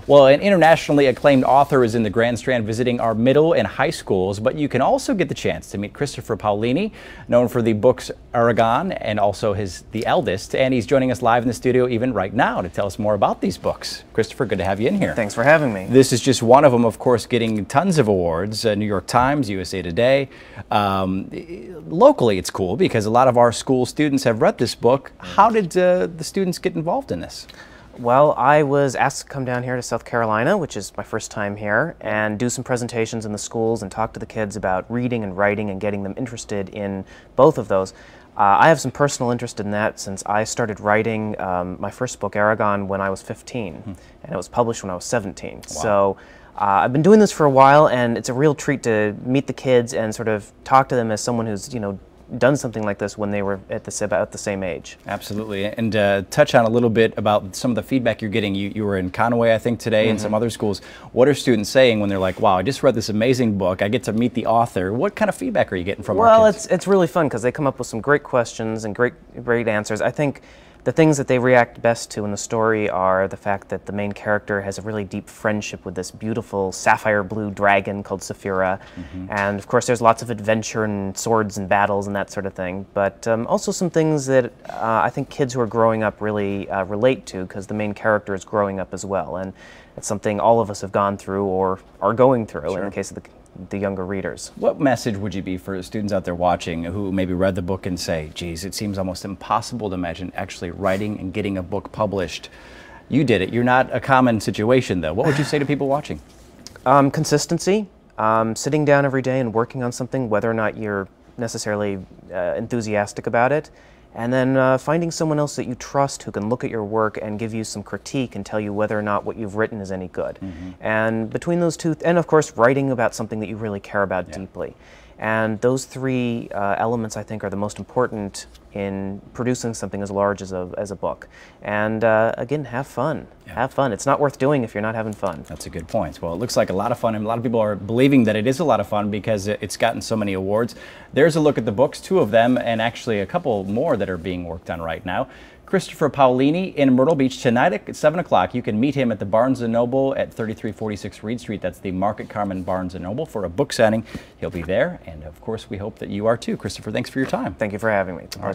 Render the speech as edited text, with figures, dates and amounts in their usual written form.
Well, an internationally acclaimed author is in the Grand Strand visiting our middle and high schools, but you can also get the chance to meet Christopher Paolini, known for the books Aragon and also The Eldest, and he's joining us live in the studio even right now to tell us more about these books. Christopher, good to have you in here. Thanks for having me. This is just one of them, of course, getting tons of awards, New York Times, USA Today. Locally, it's cool because a lot of our school students have read this book. How did the students get involved in this? Well, I was asked to come down here to South Carolina, which is my first time here, and do some presentations in the schools and talk to the kids about reading and writing and getting them interested in both of those. I have some personal interest in that since I started writing my first book, Aragon, when I was 15, and it was published when I was 17. Wow. So I've been doing this for a while, and it's a real treat to meet the kids and sort of talk to them as someone who's, done something like this when they were about the same age. Absolutely. And touch on a little bit about some of the feedback you're getting. You were in Conway, I think, today, and some other schools. What are students saying when they're like, wow, I just read this amazing book, I get to meet the author? What kind of feedback are you getting from our kids? Well, it's really fun because they come up with some great questions and great answers. I think the things that they react best to in the story are the fact that the main character has a really deep friendship with this beautiful sapphire blue dragon called Saphira. And of course there's lots of adventure and swords and battles and that sort of thing, but also some things that I think kids who are growing up really relate to, because the main character is growing up as well, and it's something all of us have gone through or are going through. Sure. In the case of the younger readers. What message would you be for students out there watching who maybe read the book and say, geez, it seems almost impossible to imagine actually writing and getting a book published? You did it. You're not a common situation, though. What would you say to people watching? Consistency. Sitting down every day and working on something, whether or not you're necessarily enthusiastic about it. And then finding someone else that you trust who can look at your work and give you some critique and tell you whether or not what you've written is any good. And between those two, and of course writing about something that you really care about deeply. And those three elements, I think, are the most important in producing something as large as a book. And again, have fun. Have fun. It's not worth doing if you're not having fun. That's a good point. Well, it looks like a lot of fun, and a lot of people are believing that it is a lot of fun because it's gotten so many awards. There's a look at the books, 2 of them, and actually a couple more that are being worked on right now. Christopher Paolini in Myrtle Beach tonight at 7 o'clock. You can meet him at the Barnes & Noble at 3346 Reed Street. That's the Market Carmen Barnes & Noble for a book signing. He'll be there, and of course we hope that you are too. Christopher, thanks for your time. Thank you for having me. It's a pleasure.